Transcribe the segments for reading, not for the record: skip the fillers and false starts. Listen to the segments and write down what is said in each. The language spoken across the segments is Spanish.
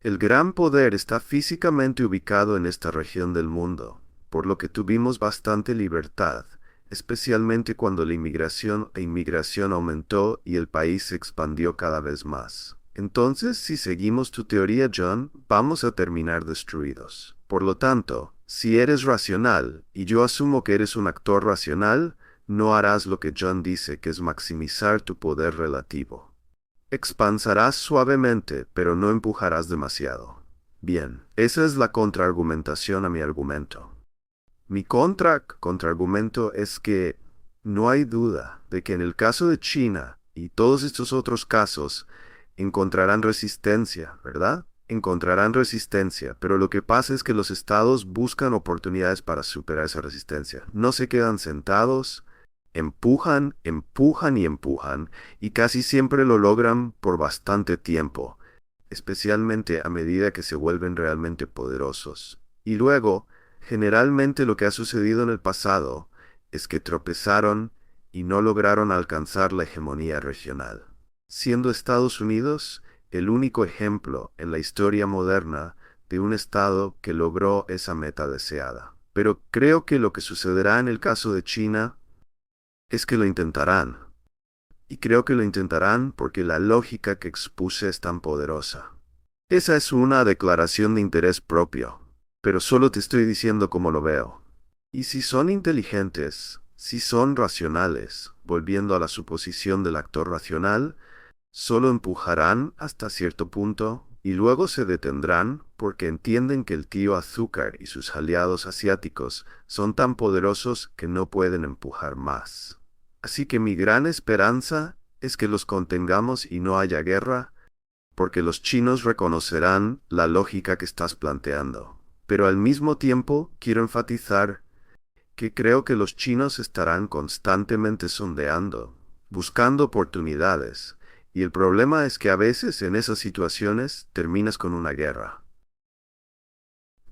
El gran poder está físicamente ubicado en esta región del mundo, por lo que tuvimos bastante libertad, especialmente cuando la inmigración aumentó y el país se expandió cada vez más. Entonces, si seguimos tu teoría, John, vamos a terminar destruidos. Por lo tanto, si eres racional, y yo asumo que eres un actor racional, no harás lo que John dice, que es maximizar tu poder relativo. Expansarás suavemente, pero no empujarás demasiado. Bien, esa es la contraargumentación a mi argumento. Mi contraargumento es que no hay duda de que en el caso de China y todos estos otros casos encontrarán resistencia, ¿verdad? Encontrarán resistencia, pero lo que pasa es que los estados buscan oportunidades para superar esa resistencia. No se quedan sentados, empujan, empujan y empujan, y casi siempre lo logran por bastante tiempo, especialmente a medida que se vuelven realmente poderosos. Y luego, generalmente lo que ha sucedido en el pasado es que tropezaron y no lograron alcanzar la hegemonía regional, siendo Estados Unidos el único ejemplo en la historia moderna de un estado que logró esa meta deseada. Pero creo que lo que sucederá en el caso de China es que lo intentarán. Y creo que lo intentarán porque la lógica que expuse es tan poderosa. Esa es una declaración de interés propio, pero solo te estoy diciendo cómo lo veo. Y si son inteligentes, si son racionales, volviendo a la suposición del actor racional, solo empujarán hasta cierto punto y luego se detendrán porque entienden que el tío Azúcar y sus aliados asiáticos son tan poderosos que no pueden empujar más. Así que mi gran esperanza es que los contengamos y no haya guerra, porque los chinos reconocerán la lógica que estás planteando. Pero al mismo tiempo quiero enfatizar que creo que los chinos estarán constantemente sondeando, buscando oportunidades, y el problema es que a veces en esas situaciones terminas con una guerra.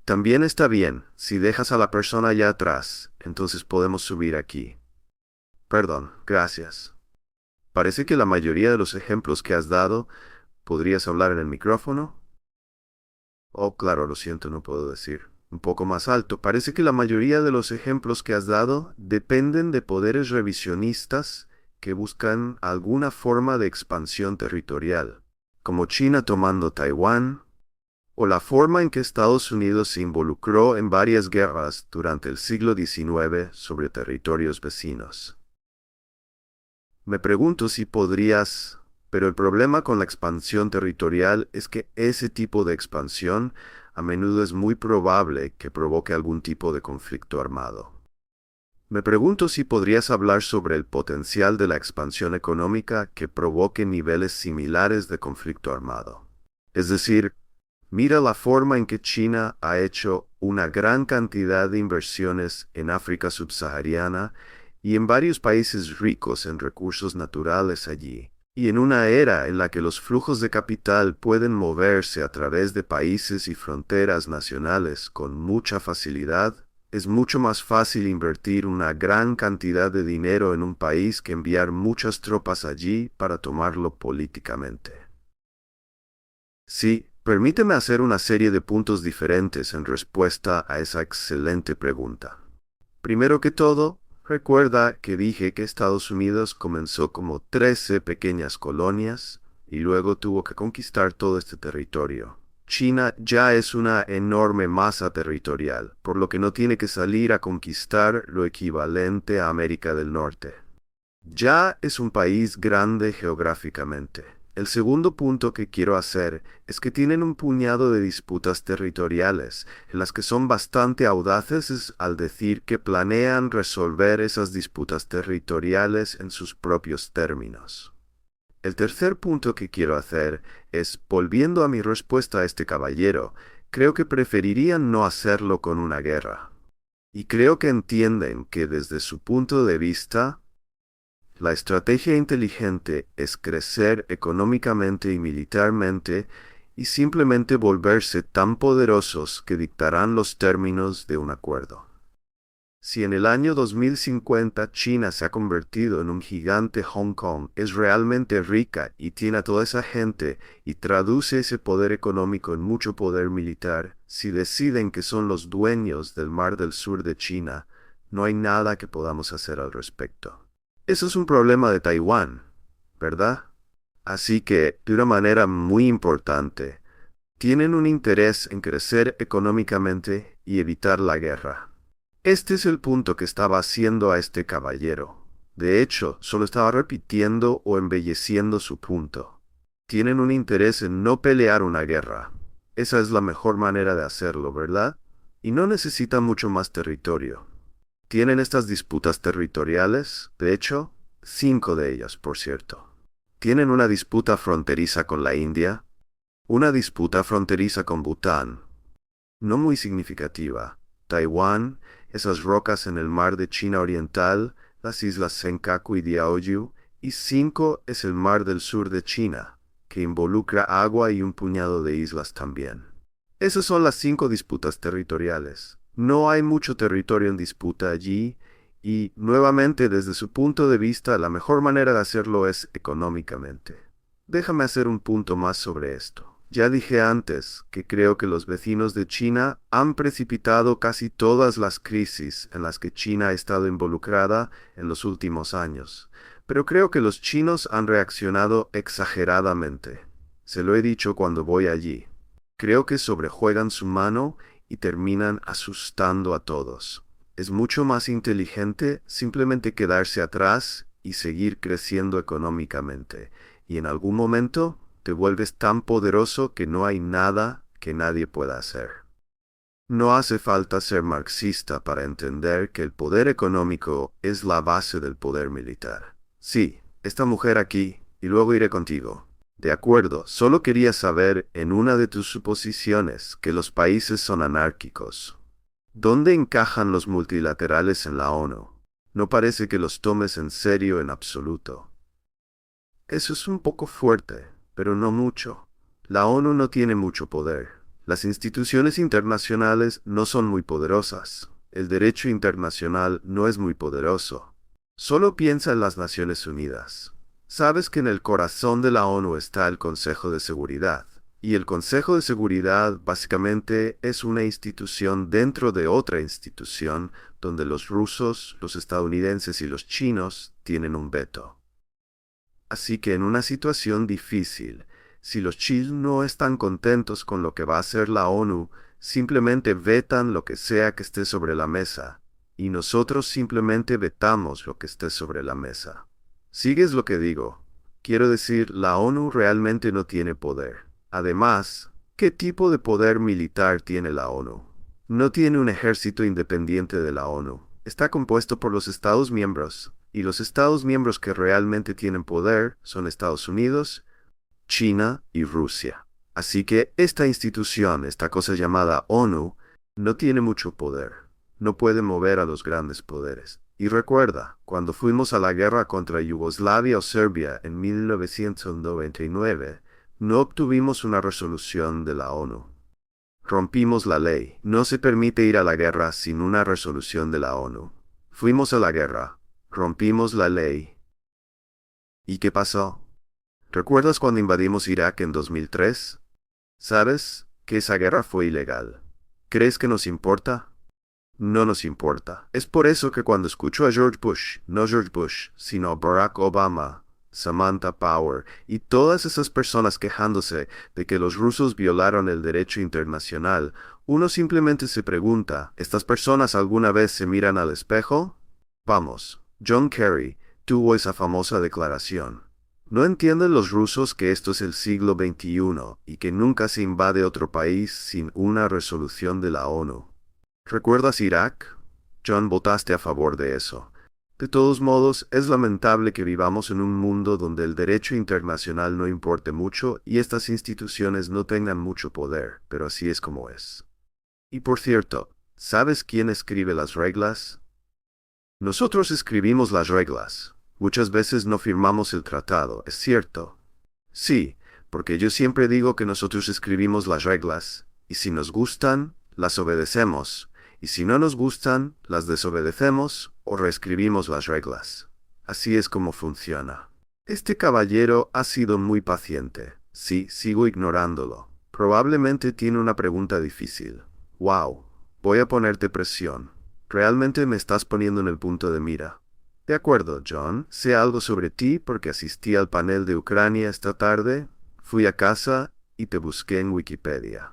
También está bien, si dejas a la persona allá atrás, entonces podemos subir aquí. Perdón, gracias. Parece que la mayoría de los ejemplos que has dado, ¿podrías hablar en el micrófono? Oh, claro, lo siento, no puedo decir. Un poco más alto. Parece que la mayoría de los ejemplos que has dado dependen de poderes revisionistas que buscan alguna forma de expansión territorial, como China tomando Taiwán, o la forma en que Estados Unidos se involucró en varias guerras durante el siglo XIX sobre territorios vecinos. Me pregunto si podrías, pero el problema con la expansión territorial es que ese tipo de expansión a menudo es muy probable que provoque algún tipo de conflicto armado. Me pregunto si podrías hablar sobre el potencial de la expansión económica que provoque niveles similares de conflicto armado. Es decir, mira la forma en que China ha hecho una gran cantidad de inversiones en África subsahariana y en varios países ricos en recursos naturales allí. Y en una era en la que los flujos de capital pueden moverse a través de países y fronteras nacionales con mucha facilidad, es mucho más fácil invertir una gran cantidad de dinero en un país que enviar muchas tropas allí para tomarlo políticamente. Sí, permíteme hacer una serie de puntos diferentes en respuesta a esa excelente pregunta. Primero que todo, recuerda que dije que Estados Unidos comenzó como 13 pequeñas colonias y luego tuvo que conquistar todo este territorio. China ya es una enorme masa territorial, por lo que no tiene que salir a conquistar lo equivalente a América del Norte. Ya es un país grande geográficamente. El segundo punto que quiero hacer es que tienen un puñado de disputas territoriales, en las que son bastante audaces al decir que planean resolver esas disputas territoriales en sus propios términos. El tercer punto que quiero hacer es, volviendo a mi respuesta a este caballero, creo que preferirían no hacerlo con una guerra. Y creo que entienden que desde su punto de vista, la estrategia inteligente es crecer económicamente y militarmente y simplemente volverse tan poderosos que dictarán los términos de un acuerdo. Si en el año 2050 China se ha convertido en un gigante Hong Kong, es realmente rica y tiene a toda esa gente y traduce ese poder económico en mucho poder militar, si deciden que son los dueños del Mar del Sur de China, no hay nada que podamos hacer al respecto. Eso es un problema de Taiwán, ¿verdad? Así que, de una manera muy importante, tienen un interés en crecer económicamente y evitar la guerra. Este es el punto que estaba haciendo a este caballero. De hecho, solo estaba repitiendo o embelleciendo su punto. Tienen un interés en no pelear una guerra. Esa es la mejor manera de hacerlo, ¿verdad? Y no necesitan mucho más territorio. Tienen estas disputas territoriales, de hecho, 5 de ellas, por cierto. Tienen una disputa fronteriza con la India, una disputa fronteriza con Bután, no muy significativa. Taiwán, esas rocas en el mar de China Oriental, las islas Senkaku y Diaoyu, y 5 es el mar del sur de China, que involucra agua y un puñado de islas también. Esas son las 5 disputas territoriales. No hay mucho territorio en disputa allí, y, nuevamente, desde su punto de vista, la mejor manera de hacerlo es económicamente. Déjame hacer un punto más sobre esto. Ya dije antes que creo que los vecinos de China han precipitado casi todas las crisis en las que China ha estado involucrada en los últimos años, pero creo que los chinos han reaccionado exageradamente. Se lo he dicho cuando voy allí. Creo que sobrejuegan su mano y terminan asustando a todos. Es mucho más inteligente simplemente quedarse atrás y seguir creciendo económicamente, y en algún momento te vuelves tan poderoso que no hay nada que nadie pueda hacer. No hace falta ser marxista para entender que el poder económico es la base del poder militar. Sí, esta mujer aquí, y luego iré contigo. De acuerdo, solo quería saber en una de tus suposiciones que los países son anárquicos. ¿Dónde encajan los multilaterales en la ONU? No parece que los tomes en serio en absoluto. Eso es un poco fuerte, pero no mucho. La ONU no tiene mucho poder. Las instituciones internacionales no son muy poderosas. El derecho internacional no es muy poderoso. Solo piensa en las Naciones Unidas. Sabes que en el corazón de la ONU está el Consejo de Seguridad. Y el Consejo de Seguridad básicamente es una institución dentro de otra institución donde los rusos, los estadounidenses y los chinos tienen un veto. Así que en una situación difícil, si los chinos no están contentos con lo que va a hacer la ONU, simplemente vetan lo que sea que esté sobre la mesa, y nosotros simplemente vetamos lo que esté sobre la mesa. ¿Sigues lo que digo? Quiero decir, la ONU realmente no tiene poder. Además, ¿qué tipo de poder militar tiene la ONU? No tiene un ejército independiente de la ONU. Está compuesto por los Estados miembros, y los Estados miembros que realmente tienen poder son Estados Unidos, China y Rusia. Así que esta institución, esta cosa llamada ONU, no tiene mucho poder. No puede mover a los grandes poderes. Y recuerda, cuando fuimos a la guerra contra Yugoslavia o Serbia en 1999, no obtuvimos una resolución de la ONU. Rompimos la ley. No se permite ir a la guerra sin una resolución de la ONU. Fuimos a la guerra. Rompimos la ley. ¿Y qué pasó? ¿Recuerdas cuando invadimos Irak en 2003? ¿Sabes que esa guerra fue ilegal? ¿Crees que nos importa? No nos importa. Es por eso que cuando escucho a George Bush, no George Bush, sino Barack Obama, Samantha Power y todas esas personas quejándose de que los rusos violaron el derecho internacional, uno simplemente se pregunta, ¿estas personas alguna vez se miran al espejo? Vamos, John Kerry tuvo esa famosa declaración. ¿No entienden los rusos que esto es el siglo XXI y que nunca se invade otro país sin una resolución de la ONU? ¿Recuerdas Irak? John, votaste a favor de eso. De todos modos, es lamentable que vivamos en un mundo donde el derecho internacional no importe mucho y estas instituciones no tengan mucho poder, pero así es como es. Y por cierto, ¿sabes quién escribe las reglas? Nosotros escribimos las reglas. Muchas veces no firmamos el tratado, ¿es cierto? Sí, porque yo siempre digo que nosotros escribimos las reglas, y si nos gustan, las obedecemos, y si no nos gustan, las desobedecemos o reescribimos las reglas. Así es como funciona. Este caballero ha sido muy paciente. Sí, sigo ignorándolo. Probablemente tiene una pregunta difícil. Wow, voy a ponerte presión. Realmente me estás poniendo en el punto de mira. De acuerdo, John. Sé algo sobre ti porque asistí al panel de Ucrania esta tarde, fui a casa y te busqué en Wikipedia.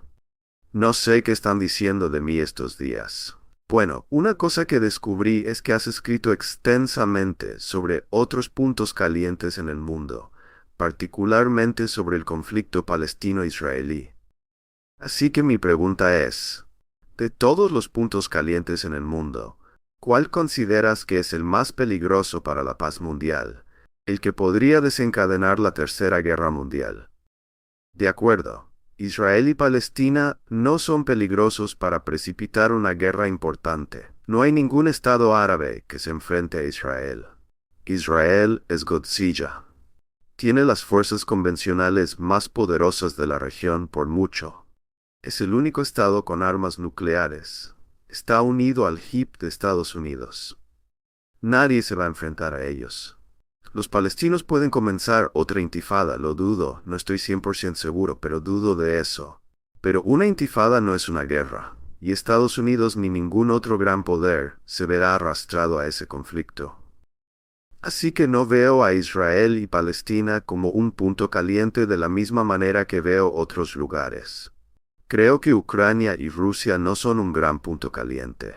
No sé qué están diciendo de mí estos días. Bueno, una cosa que descubrí es que has escrito extensamente sobre otros puntos calientes en el mundo, particularmente sobre el conflicto palestino-israelí. Así que mi pregunta es, de todos los puntos calientes en el mundo, ¿cuál consideras que es el más peligroso para la paz mundial, el que podría desencadenar la Tercera Guerra Mundial? De acuerdo. Israel y Palestina no son peligrosos para precipitar una guerra importante. No hay ningún estado árabe que se enfrente a Israel. Israel es Godzilla. Tiene las fuerzas convencionales más poderosas de la región por mucho. Es el único estado con armas nucleares. Está unido al HIP de Estados Unidos. Nadie se va a enfrentar a ellos. Los palestinos pueden comenzar otra intifada, lo dudo, no estoy 100% seguro, pero dudo de eso. Pero una intifada no es una guerra, y Estados Unidos ni ningún otro gran poder se verá arrastrado a ese conflicto. Así que no veo a Israel y Palestina como un punto caliente de la misma manera que veo otros lugares. Creo que Ucrania y Rusia no son un gran punto caliente.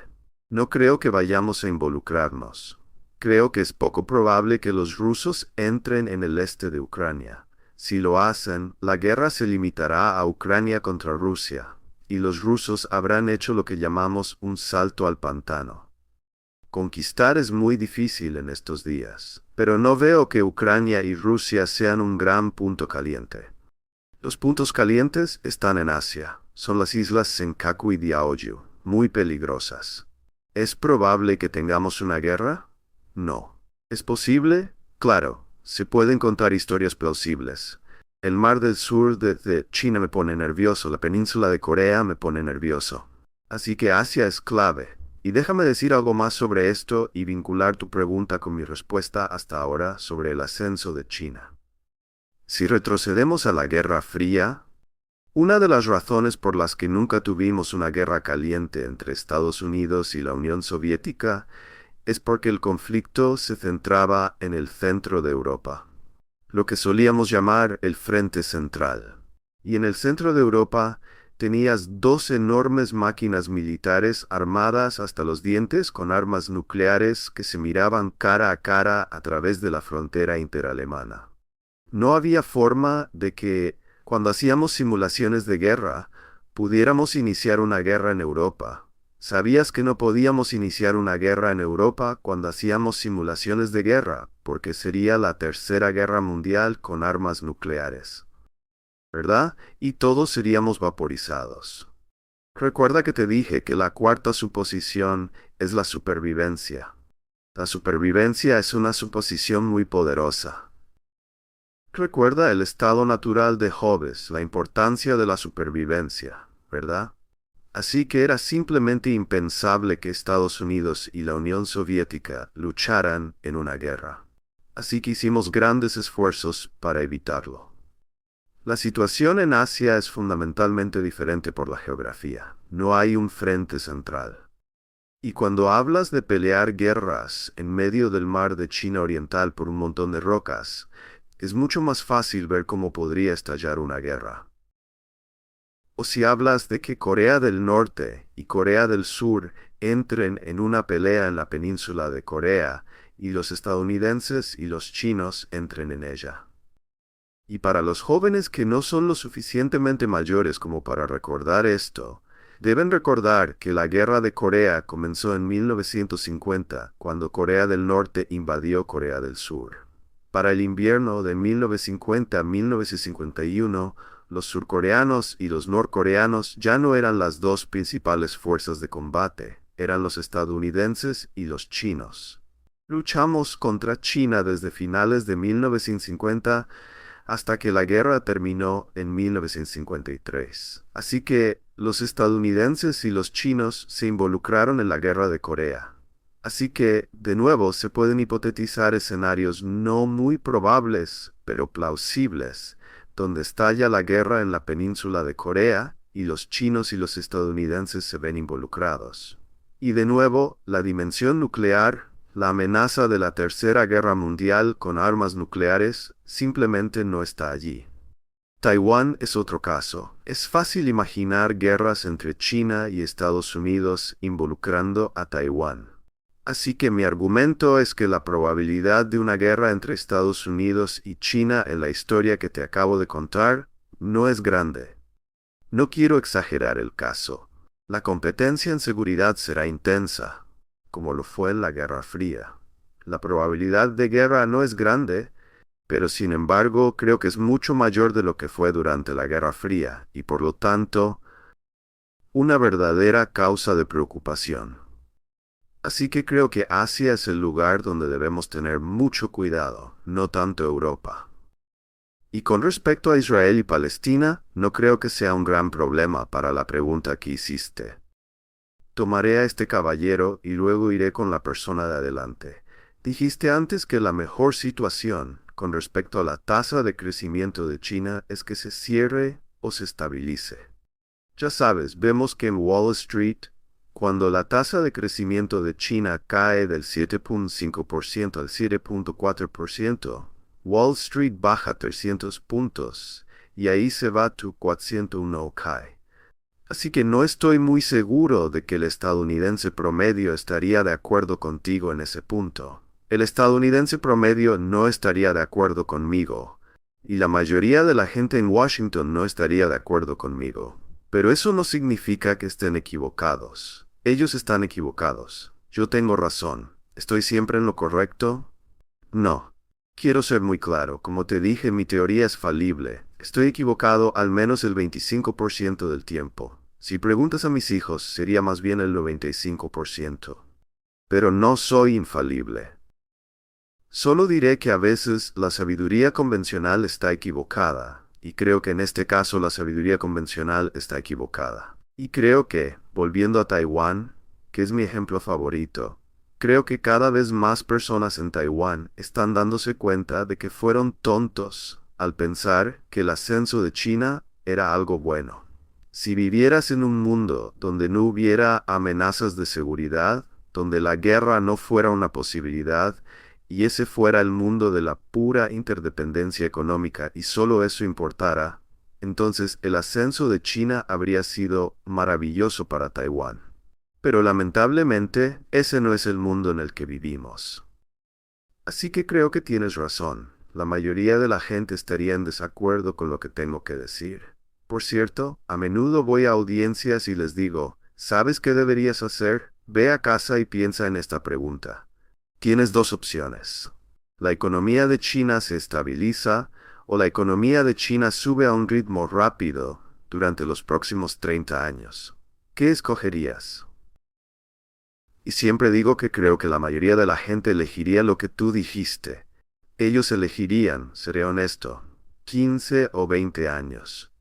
No creo que vayamos a involucrarnos. Creo que es poco probable que los rusos entren en el este de Ucrania. Si lo hacen, la guerra se limitará a Ucrania contra Rusia, y los rusos habrán hecho lo que llamamos un salto al pantano. Conquistar es muy difícil en estos días, pero no veo que Ucrania y Rusia sean un gran punto caliente. Los puntos calientes están en Asia. Son las islas Senkaku y Diaoyu, muy peligrosas. ¿Es probable que tengamos una guerra? No. ¿Es posible? Claro, se pueden contar historias plausibles. El mar del sur de China me pone nervioso, la península de Corea me pone nervioso. Así que Asia es clave. Y déjame decir algo más sobre esto y vincular tu pregunta con mi respuesta hasta ahora sobre el ascenso de China. Si retrocedemos a la Guerra Fría, una de las razones por las que nunca tuvimos una guerra caliente entre Estados Unidos y la Unión Soviética es porque el conflicto se centraba en el centro de Europa, lo que solíamos llamar el Frente Central. Y en el centro de Europa tenías dos enormes máquinas militares armadas hasta los dientes con armas nucleares que se miraban cara a cara a través de la frontera interalemana. No había forma de que, cuando hacíamos simulaciones de guerra, pudiéramos iniciar una guerra en Europa. ¿Sabías que no podíamos iniciar una guerra en Europa cuando hacíamos simulaciones de guerra, porque sería la Tercera Guerra Mundial con armas nucleares? ¿Verdad? Y todos seríamos vaporizados. Recuerda que te dije que la cuarta suposición es la supervivencia. La supervivencia es una suposición muy poderosa. Recuerda el estado natural de Hobbes, la importancia de la supervivencia, ¿verdad? Así que era simplemente impensable que Estados Unidos y la Unión Soviética lucharan en una guerra. Así que hicimos grandes esfuerzos para evitarlo. La situación en Asia es fundamentalmente diferente por la geografía. No hay un frente central. Y cuando hablas de pelear guerras en medio del mar de China Oriental por un montón de rocas, es mucho más fácil ver cómo podría estallar una guerra. O si hablas de que Corea del Norte y Corea del Sur entren en una pelea en la península de Corea y los estadounidenses y los chinos entren en ella. Y para los jóvenes que no son lo suficientemente mayores como para recordar esto, deben recordar que la Guerra de Corea comenzó en 1950, cuando Corea del Norte invadió Corea del Sur. Para el invierno de 1950 a 1951, los surcoreanos y los norcoreanos ya no eran las dos principales fuerzas de combate, eran los estadounidenses y los chinos. Luchamos contra China desde finales de 1950 hasta que la guerra terminó en 1953. Así que Los estadounidenses y los chinos se involucraron en la guerra de Corea. Así que, de nuevo, se pueden hipotetizar escenarios no muy probables, pero plausibles, donde estalla la guerra en la península de Corea y los chinos y los estadounidenses se ven involucrados. Y de nuevo, la dimensión nuclear, la amenaza de la Tercera Guerra Mundial con armas nucleares, simplemente no está allí. Taiwán es otro caso. Es fácil imaginar guerras entre China y Estados Unidos involucrando a Taiwán. Así que mi argumento es que la probabilidad de una guerra entre Estados Unidos y China en la historia que te acabo de contar no es grande. No quiero exagerar el caso. La competencia en seguridad será intensa, como lo fue en la Guerra Fría. La probabilidad de guerra no es grande, pero sin embargo creo que es mucho mayor de lo que fue durante la Guerra Fría y por lo tanto, una verdadera causa de preocupación. Así que creo que Asia es el lugar donde debemos tener mucho cuidado, no tanto Europa. Y con respecto a Israel y Palestina, no creo que sea un gran problema para la pregunta que hiciste. Tomaré a este caballero y luego iré con la persona de adelante. Dijiste antes que la mejor situación con respecto a la tasa de crecimiento de China es que se cierre o se estabilice. Ya sabes, vemos que en Wall Street, cuando la tasa de crecimiento de China cae del 7.5% al 7.4%, Wall Street baja 300 puntos, y ahí se va tu 401 cae. Así que no estoy muy seguro de que el estadounidense promedio estaría de acuerdo contigo en ese punto. El estadounidense promedio no estaría de acuerdo conmigo, y la mayoría de la gente en Washington no estaría de acuerdo conmigo. Pero eso no significa que estén equivocados. Ellos están equivocados. Yo tengo razón. ¿Estoy siempre en lo correcto? No. Quiero ser muy claro. Como te dije, mi teoría es falible. Estoy equivocado al menos el 25% del tiempo. Si preguntas a mis hijos, sería más bien el 95%. Pero no soy infalible. Solo diré que a veces la sabiduría convencional está equivocada, y creo que en este caso la sabiduría convencional está equivocada. Y creo que, volviendo a Taiwán, que es mi ejemplo favorito, creo que cada vez más personas en Taiwán están dándose cuenta de que fueron tontos al pensar que el ascenso de China era algo bueno. Si vivieras en un mundo donde no hubiera amenazas de seguridad, donde la guerra no fuera una posibilidad, y ese fuera el mundo de la pura interdependencia económica y solo eso importara, entonces el ascenso de China habría sido maravilloso para Taiwán. Pero lamentablemente, ese no es el mundo en el que vivimos. Así que creo que tienes razón. La mayoría de la gente estaría en desacuerdo con lo que tengo que decir. Por cierto, a menudo voy a audiencias y les digo, ¿sabes qué deberías hacer? Ve a casa y piensa en esta pregunta. Tienes dos opciones. La economía de China se estabiliza o la economía de China sube a un ritmo rápido durante los próximos 30 años. ¿Qué escogerías? Y siempre digo que creo que la mayoría de la gente elegiría lo que tú dijiste. Ellos elegirían, seré honesto, 15 o 20 años.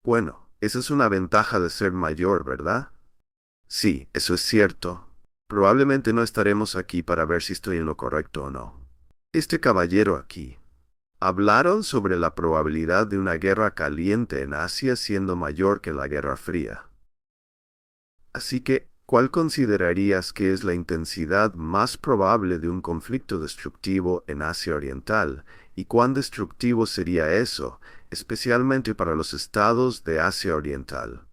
Bueno, esa es una ventaja de ser mayor, ¿verdad? Sí, eso es cierto. Probablemente no estaremos aquí para ver si estoy en lo correcto o no. Este caballero aquí. Hablaron sobre la probabilidad de una guerra caliente en Asia siendo mayor que la Guerra Fría. Así que, ¿cuál considerarías que es la intensidad más probable de un conflicto destructivo en Asia Oriental? ¿Y cuán destructivo sería eso, especialmente para los estados de Asia Oriental?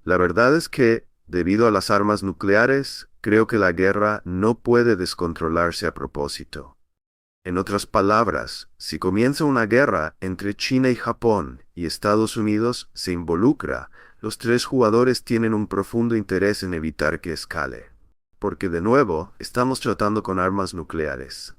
La verdad es que, debido a las armas nucleares, creo que la guerra no puede descontrolarse a propósito. En otras palabras, si comienza una guerra entre China y Japón y Estados Unidos se involucra, los tres jugadores tienen un profundo interés en evitar que escale. Porque de nuevo, estamos tratando con armas nucleares.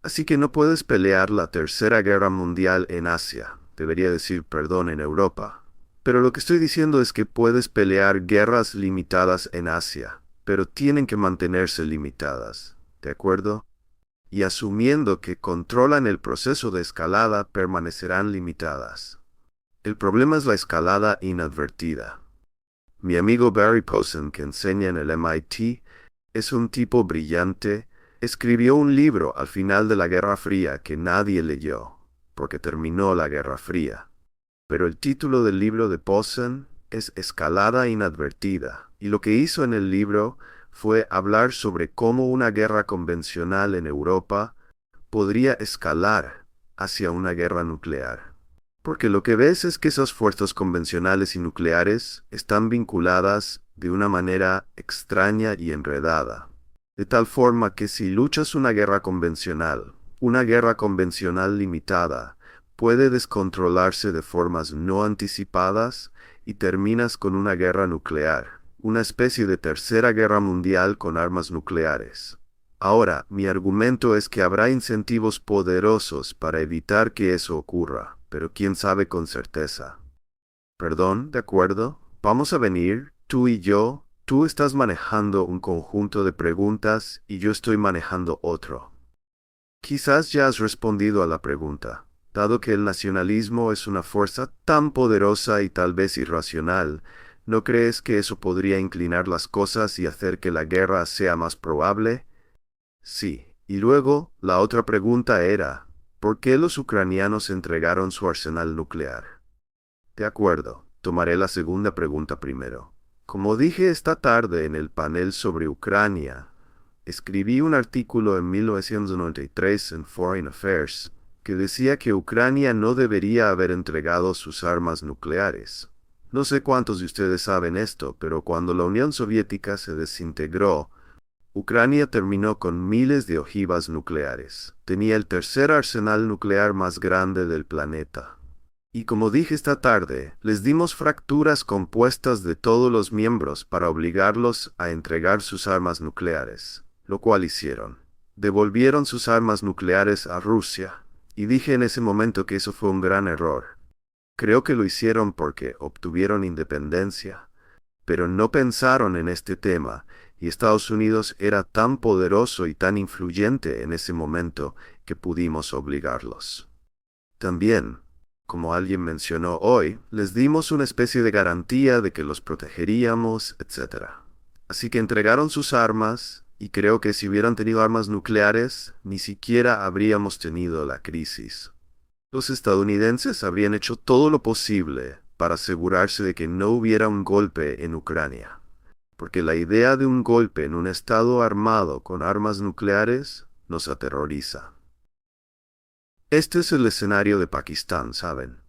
Así que no puedes pelear la Tercera Guerra Mundial en Asia, debería decir perdón en Europa. Pero lo que estoy diciendo es que puedes pelear guerras limitadas en Asia, pero tienen que mantenerse limitadas, ¿de acuerdo? Y asumiendo que controlan el proceso de escalada, permanecerán limitadas. El problema es la escalada inadvertida. Mi amigo Barry Posen, que enseña en el MIT, es un tipo brillante. Escribió un libro al final de la Guerra Fría que nadie leyó, porque terminó la Guerra Fría. Pero el título del libro de Posen es Escalada inadvertida, y lo que hizo en el libro fue hablar sobre cómo una guerra convencional en Europa podría escalar hacia una guerra nuclear. Porque lo que ves es que esas fuerzas convencionales y nucleares están vinculadas de una manera extraña y enredada. De tal forma que si luchas una guerra convencional limitada, puede descontrolarse de formas no anticipadas y terminas con una guerra nuclear, una especie de tercera guerra mundial con armas nucleares. Ahora, mi argumento es que habrá incentivos poderosos para evitar que eso ocurra, pero quién sabe con certeza. Perdón, ¿de acuerdo? Vamos a venir, tú y yo. Tú estás manejando un conjunto de preguntas y yo estoy manejando otro. Quizás ya has respondido a la pregunta. Dado que el nacionalismo es una fuerza tan poderosa y tal vez irracional, ¿no crees que eso podría inclinar las cosas y hacer que la guerra sea más probable? Sí. Y luego, la otra pregunta era, ¿por qué los ucranianos entregaron su arsenal nuclear? De acuerdo, tomaré la segunda pregunta primero. Como dije esta tarde en el panel sobre Ucrania, escribí un artículo en 1993 en Foreign Affairs que decía que Ucrania no debería haber entregado sus armas nucleares. No sé cuántos de ustedes saben esto, pero cuando la Unión Soviética se desintegró, Ucrania terminó con miles de ojivas nucleares. Tenía el tercer arsenal nuclear más grande del planeta. Y como dije esta tarde, les dimos fracturas compuestas de todos los miembros para obligarlos a entregar sus armas nucleares, lo cual hicieron. Devolvieron sus armas nucleares a Rusia, y dije en ese momento que eso fue un gran error. Creo que lo hicieron porque obtuvieron independencia, pero no pensaron en este tema, y Estados Unidos era tan poderoso y tan influyente en ese momento que pudimos obligarlos. También, como alguien mencionó hoy, les dimos una especie de garantía de que los protegeríamos, etc. Así que entregaron sus armas, y creo que si hubieran tenido armas nucleares, ni siquiera habríamos tenido la crisis. Los estadounidenses habrían hecho todo lo posible para asegurarse de que no hubiera un golpe en Ucrania, porque la idea de un golpe en un estado armado con armas nucleares nos aterroriza. Este es el escenario de Pakistán, ¿saben?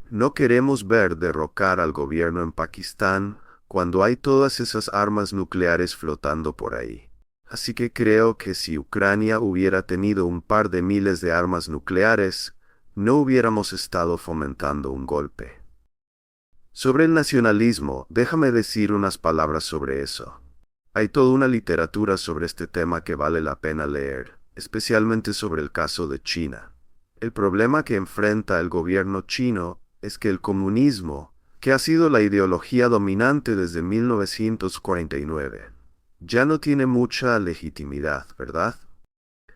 No queremos ver derrocar al gobierno en Pakistán cuando hay todas esas armas nucleares flotando por ahí. Así que creo que si Ucrania hubiera tenido un par de miles de armas nucleares, no hubiéramos estado fomentando un golpe. Sobre el nacionalismo, déjame decir unas palabras sobre eso. Hay toda una literatura sobre este tema que vale la pena leer, especialmente sobre el caso de China. El problema que enfrenta el gobierno chino es que el comunismo, que ha sido la ideología dominante desde 1949, ya no tiene mucha legitimidad, ¿verdad?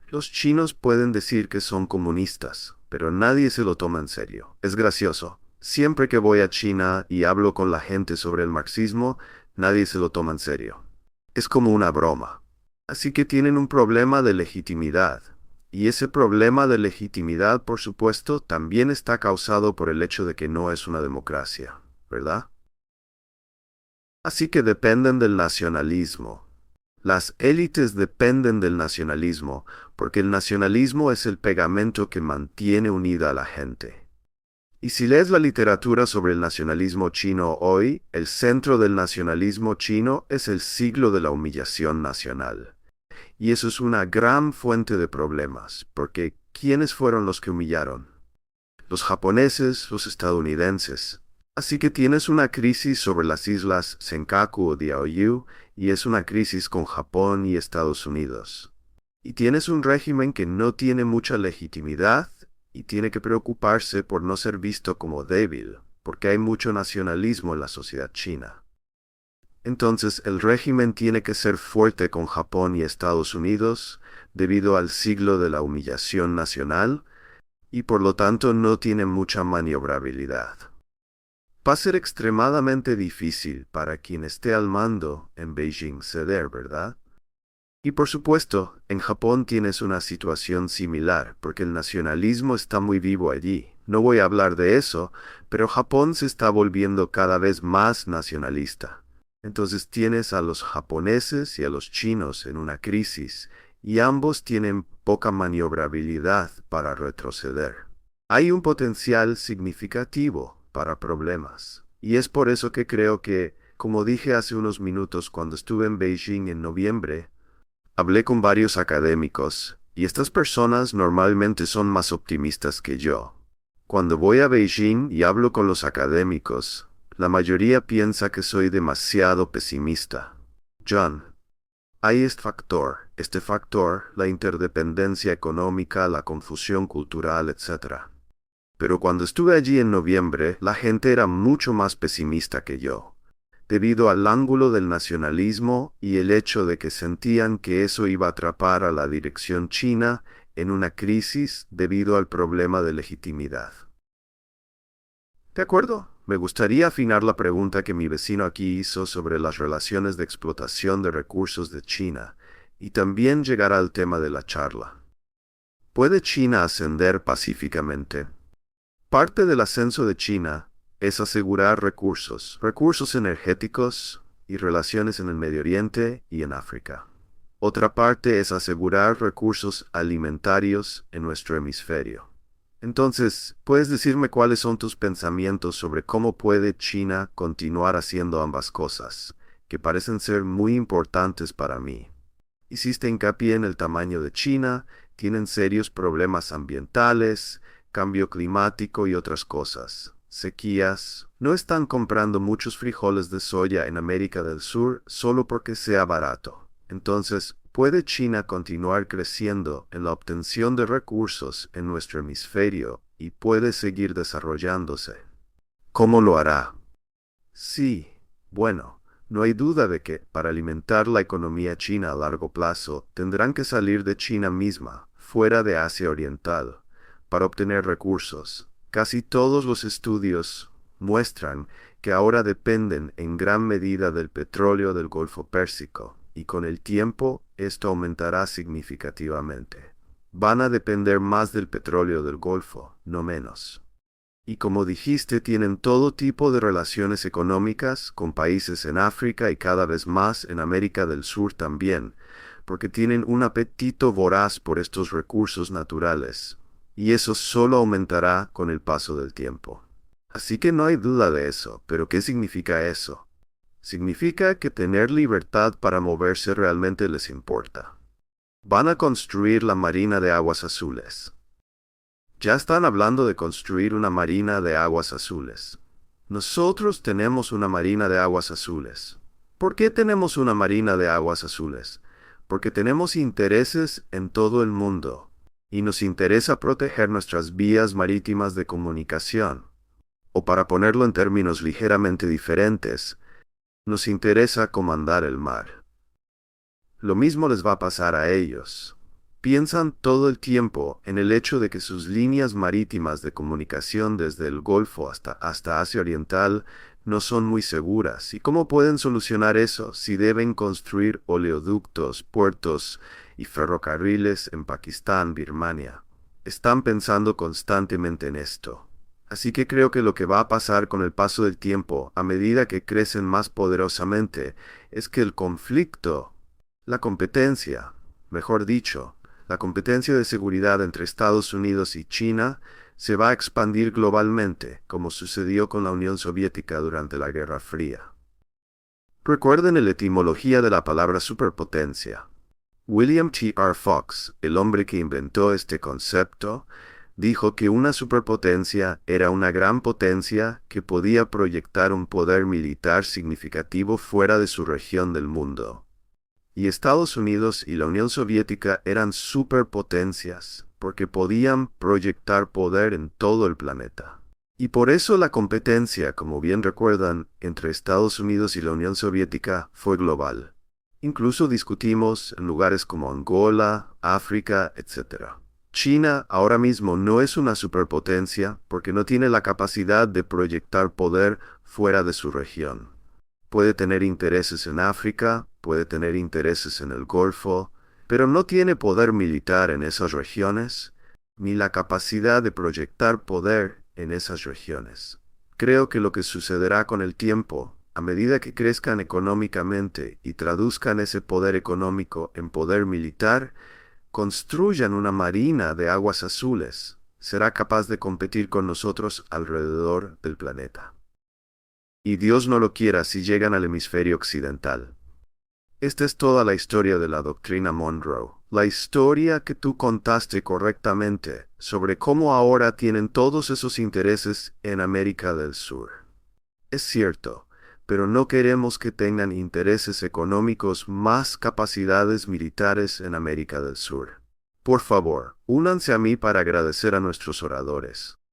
Los chinos pueden decir que son comunistas, pero nadie se lo toma en serio. Es gracioso. Siempre que voy a China y hablo con la gente sobre el marxismo, nadie se lo toma en serio. Es como una broma. Así que tienen un problema de legitimidad. Y ese problema de legitimidad, por supuesto, también está causado por el hecho de que no es una democracia, ¿verdad? Así que dependen del nacionalismo. Las élites dependen del nacionalismo, porque el nacionalismo es el pegamento que mantiene unida a la gente. Y si lees la literatura sobre el nacionalismo chino hoy, el centro del nacionalismo chino es el siglo de la humillación nacional. Y eso es una gran fuente de problemas, porque ¿quiénes fueron los que humillaron? Los japoneses, los estadounidenses. Así que tienes una crisis sobre las islas Senkaku o Diaoyu, y es una crisis con Japón y Estados Unidos. Y tienes un régimen que no tiene mucha legitimidad y tiene que preocuparse por no ser visto como débil, porque hay mucho nacionalismo en la sociedad china. Entonces el régimen tiene que ser fuerte con Japón y Estados Unidos debido al siglo de la humillación nacional y por lo tanto no tiene mucha maniobrabilidad. Va a ser extremadamente difícil para quien esté al mando en Beijing ceder, ¿verdad? Y por supuesto, en Japón tienes una situación similar, porque el nacionalismo está muy vivo allí. No voy a hablar de eso, pero Japón se está volviendo cada vez más nacionalista. Entonces tienes a los japoneses y a los chinos en una crisis, y ambos tienen poca maniobrabilidad para retroceder. Hay un potencial significativo para problemas, y es por eso que creo que, como dije hace unos minutos cuando estuve en Beijing en noviembre, hablé con varios académicos, y estas personas normalmente son más optimistas que yo. Cuando voy a Beijing y hablo con los académicos, la mayoría piensa que soy demasiado pesimista. John, hay este factor, la interdependencia económica, la confusión cultural, etc. Pero cuando estuve allí en noviembre, la gente era mucho más pesimista que yo, debido al ángulo del nacionalismo y el hecho de que sentían que eso iba a atrapar a la dirección china en una crisis debido al problema de legitimidad. ¿De acuerdo? Me gustaría afinar la pregunta que mi vecino aquí hizo sobre las relaciones de explotación de recursos de China, y también llegar al tema de la charla. ¿Puede China ascender pacíficamente? Parte del ascenso de China es asegurar recursos energéticos y relaciones en el Medio Oriente y en África. Otra parte es asegurar recursos alimentarios en nuestro hemisferio. Entonces, ¿puedes decirme cuáles son tus pensamientos sobre cómo puede China continuar haciendo ambas cosas, que parecen ser muy importantes para mí? Hiciste hincapié en el tamaño de China, tienen serios problemas ambientales, cambio climático y otras cosas. Sequías. No están comprando muchos frijoles de soya en América del Sur solo porque sea barato. Entonces, ¿puede China continuar creciendo en la obtención de recursos en nuestro hemisferio y puede seguir desarrollándose? ¿Cómo lo hará? Sí, bueno, no hay duda de que, para alimentar la economía china a largo plazo, tendrán que salir de China misma, fuera de Asia Oriental, para obtener recursos. Casi todos los estudios muestran que ahora dependen en gran medida del petróleo del Golfo Pérsico, y con el tiempo esto aumentará significativamente. Van a depender más del petróleo del Golfo, no menos. Y como dijiste, tienen todo tipo de relaciones económicas con países en África y cada vez más en América del Sur también, porque tienen un apetito voraz por estos recursos naturales, y eso solo aumentará con el paso del tiempo. Así que no hay duda de eso, pero ¿qué significa eso? Significa que tener libertad para moverse realmente les importa. Van a construir la Marina de Aguas Azules. Ya están hablando de construir una marina de aguas azules. Nosotros tenemos una marina de aguas azules. ¿Por qué tenemos una marina de aguas azules? Porque tenemos intereses en todo el mundo, y nos interesa proteger nuestras vías marítimas de comunicación. O para ponerlo en términos ligeramente diferentes, nos interesa comandar el mar. Lo mismo les va a pasar a ellos. Piensan todo el tiempo en el hecho de que sus líneas marítimas de comunicación desde el Golfo hasta Asia Oriental no son muy seguras. ¿Y cómo pueden solucionar eso si deben construir oleoductos, puertos y ferrocarriles en Pakistán, Birmania? Están pensando constantemente en esto. Así que creo que lo que va a pasar con el paso del tiempo, a medida que crecen más poderosamente, es que el conflicto, la competencia, mejor dicho, la competencia de seguridad entre Estados Unidos y China se va a expandir globalmente, como sucedió con la Unión Soviética durante la Guerra Fría. Recuerden la etimología de la palabra superpotencia. William T. R. Fox, el hombre que inventó este concepto, dijo que una superpotencia era una gran potencia que podía proyectar un poder militar significativo fuera de su región del mundo. Y Estados Unidos y la Unión Soviética eran superpotencias, porque podían proyectar poder en todo el planeta. Y por eso la competencia, como bien recuerdan, entre Estados Unidos y la Unión Soviética fue global. Incluso discutimos en lugares como Angola, África, etc. China ahora mismo no es una superpotencia porque no tiene la capacidad de proyectar poder fuera de su región. Puede tener intereses en África, puede tener intereses en el Golfo, pero no tiene poder militar en esas regiones, ni la capacidad de proyectar poder en esas regiones. Creo que lo que sucederá con el tiempo, a medida que crezcan económicamente y traduzcan ese poder económico en poder militar, construyan una marina de aguas azules, será capaz de competir con nosotros alrededor del planeta. Y Dios no lo quiera si llegan al hemisferio occidental. Esta es toda la historia de la doctrina Monroe, la historia que tú contaste correctamente sobre cómo ahora tienen todos esos intereses en América del Sur. Es cierto, pero no queremos que tengan intereses económicos más capacidades militares en América del Sur. Por favor, únanse a mí para agradecer a nuestros oradores.